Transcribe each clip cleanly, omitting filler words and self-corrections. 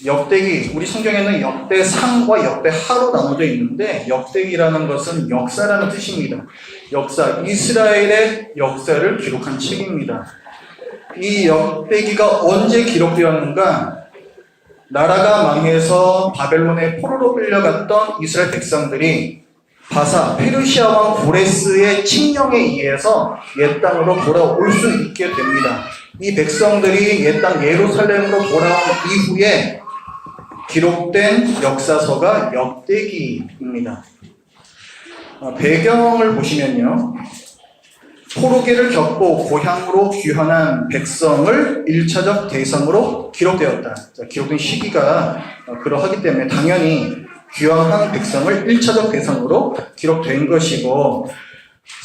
역대기, 우리 성경에는 역대상과 역대하로 나눠져 있는데 역대기라는 것은 역사라는 뜻입니다. 역사, 이스라엘의 역사를 기록한 책입니다. 이 역대기가 언제 기록되었는가? 나라가 망해서 바벨론의 포로로 끌려갔던 이스라엘 백성들이 바사, 페르시아 왕 고레스의 칙령에 의해서 옛 땅으로 돌아올 수 있게 됩니다. 이 백성들이 옛 땅 예루살렘으로 돌아온 이후에 기록된 역사서가 역대기입니다. 배경을 보시면요. 포로기를 겪고 고향으로 귀환한 백성을 1차적 대상으로 기록되었다. 기록된 시기가 그러하기 때문에 당연히 귀환한 백성을 1차적 대상으로 기록된 것이고,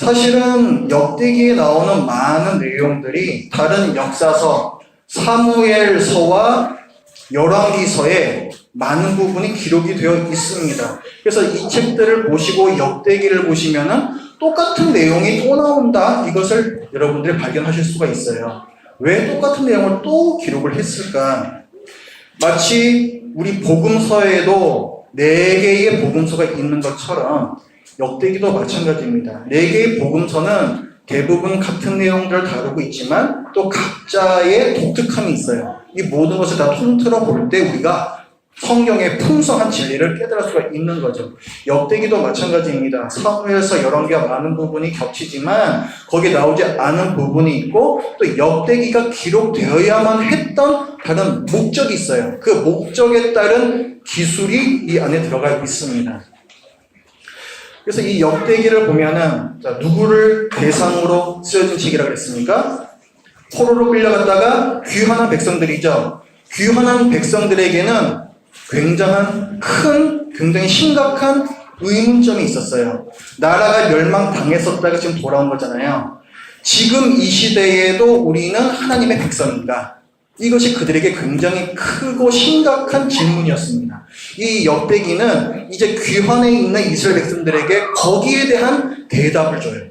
사실은 역대기에 나오는 많은 내용들이 다른 역사서, 사무엘서와 열왕기서에 많은 부분이 기록이 되어 있습니다. 그래서 이 책들을 보시고 역대기를 보시면은 똑같은 내용이 또 나온다, 이것을 여러분들이 발견하실 수가 있어요. 왜 똑같은 내용을 또 기록을 했을까? 마치 우리 복음서에도 4개의 복음서가 있는 것처럼 역대기도 마찬가지입니다. 4개의 복음서는 대부분 같은 내용들을 다루고 있지만 또 각자의 독특함이 있어요. 이 모든 것을 다 통틀어 볼 때 우리가 성경의 풍성한 진리를 깨달을 수가 있는 거죠. 역대기도 마찬가지입니다. 사무엘서 열왕기와 많은 부분이 겹치지만 거기에 나오지 않은 부분이 있고, 또 역대기가 기록되어야만 했던 다른 목적이 있어요. 그 목적에 따른 기술이 이 안에 들어가 있습니다. 그래서 이 역대기를 보면은, 누구를 대상으로 쓰여진 책이라고 했습니까? 포로로 끌려갔다가 귀환한 백성들이죠. 귀환한 백성들에게는 굉장히 심각한 의문점이 있었어요. 나라가 멸망당했었다가 지금 돌아온 거잖아요. 지금 이 시대에도 우리는 하나님의 백성인가? 이것이 그들에게 굉장히 크고 심각한 질문이었습니다. 이 역대기는 이제 귀환에 있는 이스라엘 백성들에게 거기에 대한 대답을 줘요.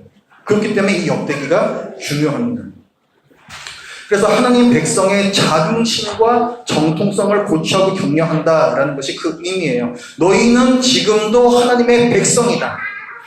그렇기 때문에 이 역대기가 중요합니다. 그래서 하나님 백성의 자긍심과 정통성을 고취하고 격려한다라는 것이 그 의미예요. 너희는 지금도 하나님의 백성이다.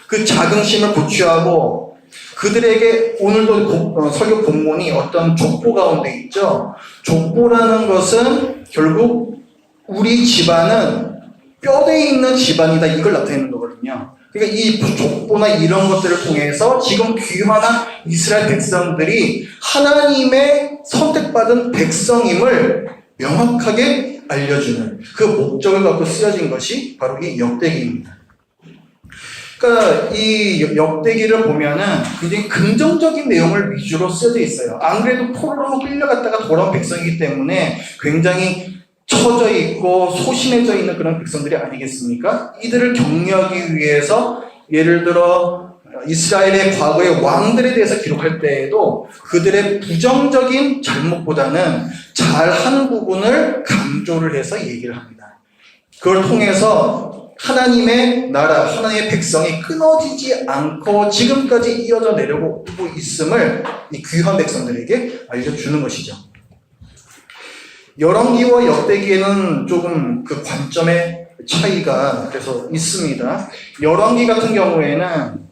그 자긍심을 고취하고, 그들에게 오늘도 설교 본문이 어떤 족보 가운데 있죠. 족보라는 것은 결국 우리 집안은 뼈대에 있는 집안이다, 이걸 나타내는 거거든요. 그러니까 이 족보나 이런 것들을 통해서 지금 귀환한 이스라엘 백성들이 하나님의 선택받은 백성임을 명확하게 알려주는 그 목적을 갖고 쓰여진 것이 바로 이 역대기입니다. 그러니까 이 역대기를 보면은 굉장히 긍정적인 내용을 위주로 쓰여져 있어요. 안 그래도 포로로 끌려갔다가 돌아온 백성이기 때문에 굉장히 처져 있고 소심해져 있는 그런 백성들이 아니겠습니까? 이들을 격려하기 위해서 예를 들어 이스라엘의 과거의 왕들에 대해서 기록할 때에도 그들의 부정적인 잘못보다는 잘한 부분을 강조를 해서 얘기를 합니다. 그걸 통해서 하나님의 나라, 하나님의 백성이 끊어지지 않고 지금까지 이어져 내려오고 있음을 이 귀한 백성들에게 알려주는 것이죠. 열왕기와 역대기에는 조금 그 관점의 차이가 그래서 있습니다. 열왕기 같은 경우에는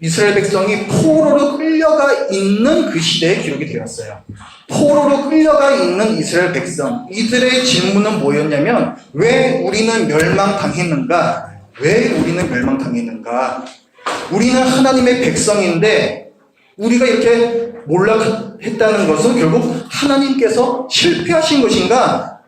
이스라엘 백성이 포로로 끌려가 있는 그 시대에 기록이 되었어요. 포로로 끌려가 있는 이스라엘 백성, 이들의 질문은 뭐였냐면, 왜 우리는 멸망당했는가? 우리는 하나님의 백성인데 우리가 이렇게 몰락했다는 것은 결국 하나님께서 실패하신 것인가?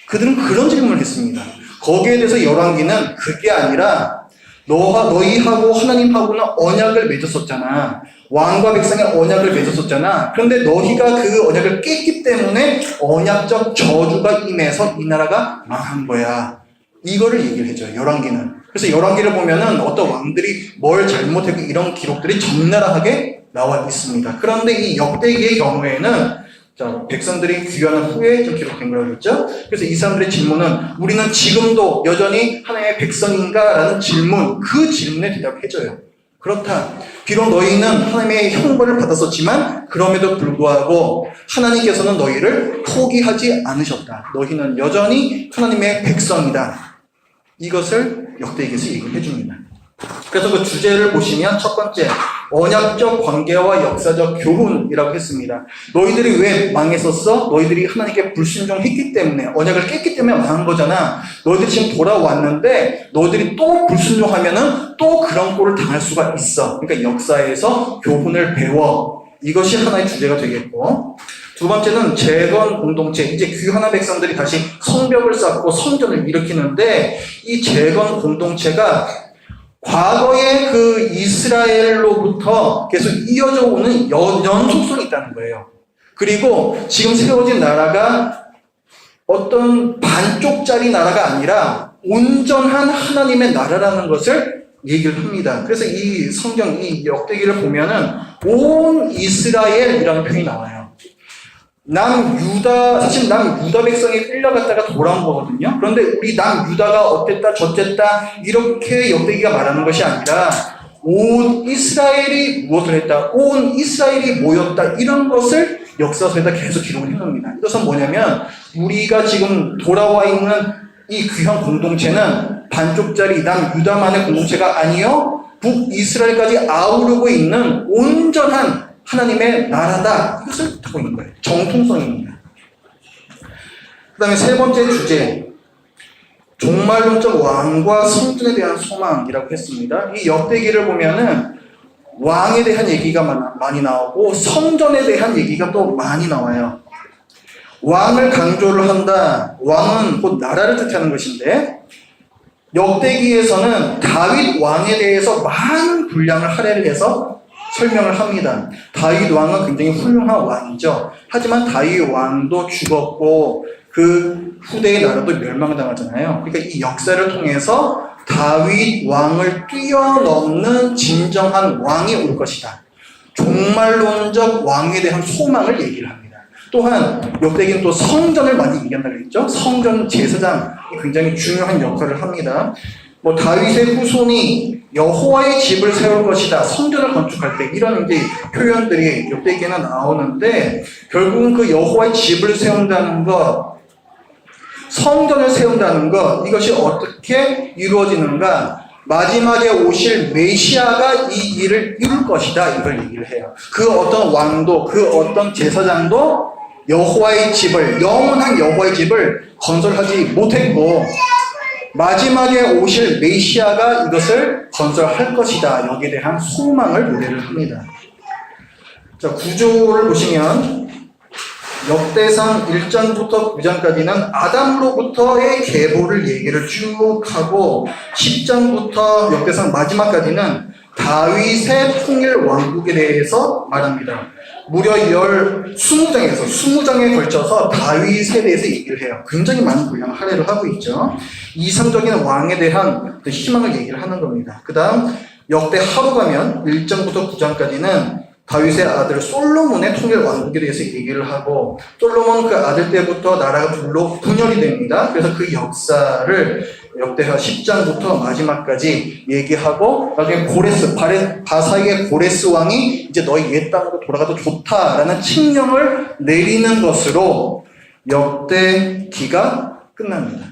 그들은 그런 질문을 했습니다. 거기에 대해서 열왕기는 그게 아니라 너희하고 하나님하고는 언약을 맺었었잖아. 왕과 백성의 언약을 맺었었잖아. 그런데 너희가 그 언약을 깼기 때문에 언약적 저주가 임해서 이 나라가 망한 거야. 이거를 얘기를 해줘요, 열왕기는. 그래서 열왕기를 보면은 어떤 왕들이 뭘 잘못했고 이런 기록들이 적나라하게 나와 있습니다. 그런데 이 역대기의 경우에는 백성들이 귀환한 후에 좀 기록된 거라고 했죠. 그래서 이 사람들의 질문은 우리는 지금도 여전히 하나님의 백성인가? 라는 질문, 그 질문에 대답해줘요. 그렇다. 비록 너희는 하나님의 형벌을 받았었지만 그럼에도 불구하고 하나님께서는 너희를 포기하지 않으셨다. 너희는 여전히 하나님의 백성이다. 이것을 역대기에서 얘기해 줍니다. 그래서 그 주제를 보시면 첫 번째, 언약적 관계와 역사적 교훈이라고 했습니다. 너희들이 왜 망했었어? 너희들이 하나님께 불순종했기 때문에, 언약을 깼기 때문에 망한 거잖아. 너희들이 지금 돌아왔는데 너희들이 또 불순종하면은 또 그런 꼴을 당할 수가 있어. 그러니까 역사에서 교훈을 배워. 이것이 하나의 주제가 되겠고, 두 번째는 재건 공동체. 이제 귀환한 백성들이 다시 성벽을 쌓고 성전을 일으키는데, 이 재건 공동체가 과거의 그 이스라엘로부터 계속 이어져 오는 연속성이 있다는 거예요. 그리고 지금 세워진 나라가 어떤 반쪽짜리 나라가 아니라 온전한 하나님의 나라라는 것을 얘기를 합니다. 그래서 이 성경, 이 역대기를 보면은 온 이스라엘이라는 표현이 나와요. 사실 남유다 백성이 끌려갔다가 돌아온 거거든요. 그런데 우리 남유다가 어땠다 저쨌다 이렇게 역대기가 말하는 것이 아니라 온 이스라엘이 무엇을 했다, 온 이스라엘이 모였다, 이런 것을 역사서에다 계속 기록을 해놓습니다. 이것은 뭐냐면 우리가 지금 돌아와 있는 이 귀한 공동체는 반쪽짜리 남유다만의 공동체가 아니요, 북이스라엘까지 아우르고 있는 온전한 하나님의 나라다. 이것을 듣고 있는 거예요. 정통성입니다. 그 다음에 세 번째 주제, 종말론적 왕과 성전에 대한 소망이라고 했습니다. 이 역대기를 보면은 왕에 대한 얘기가 많이 나오고 성전에 대한 얘기가 또 많이 나와요. 왕을 강조를 한다. 왕은 곧 나라를 뜻하는 것인데, 역대기에서는 다윗 왕에 대해서 많은 분량을 할애를 해서 설명을 합니다. 다윗 왕은 굉장히 훌륭한 왕이죠. 하지만 다윗 왕도 죽었고 그 후대의 나라도 멸망당하잖아요. 그러니까 이 역사를 통해서 다윗 왕을 뛰어넘는 진정한 왕이 올 것이다. 종말론적 왕에 대한 소망을 얘기를 합니다. 또한 역대기는 또 성전을 많이 얘기한다고 했죠. 성전 제사장이 굉장히 중요한 역할을 합니다. 다윗의 후손이 여호와의 집을 세울 것이다, 성전을 건축할 때, 이런 이제 표현들이 역대기에는 나오는데, 결국은 그 여호와의 집을 세운다는 것, 성전을 세운다는 것, 이것이 어떻게 이루어지는가? 마지막에 오실 메시아가 이 일을 이룰 것이다, 이걸 얘기를 해요. 그 어떤 왕도, 그 어떤 제사장도 여호와의 집을, 영원한 여호와의 집을 건설하지 못했고, 마지막에 오실 메시아가 이것을 건설할 것이다. 여기에 대한 소망을 노래를 합니다. 자, 구조를 보시면 역대상 1장부터 9장까지는 아담으로부터의 계보를 얘기를 쭉 하고, 10장부터 역대상 마지막까지는 다윗의 통일 왕국에 대해서 말합니다. 무려 20장에 걸쳐서 다윗에 대해서 얘기를 해요. 굉장히 많은 분량을 할애를 하고 있죠. 이상적인 왕에 대한 희망을 얘기를 하는 겁니다. 그 다음 역대 하로 가면 1장부터 9장까지는 다윗의 아들 솔로몬의 통일 왕국에 대해서 얘기를 하고, 솔로몬 그 아들 때부터 나라가 둘로 분열이 됩니다. 그래서 그 역사를 역대하 10장부터 마지막까지 얘기하고, 나중에 바사의 고레스 왕이 이제 너희 옛 땅으로 돌아가도 좋다라는 칙령을 내리는 것으로 역대기가 끝납니다.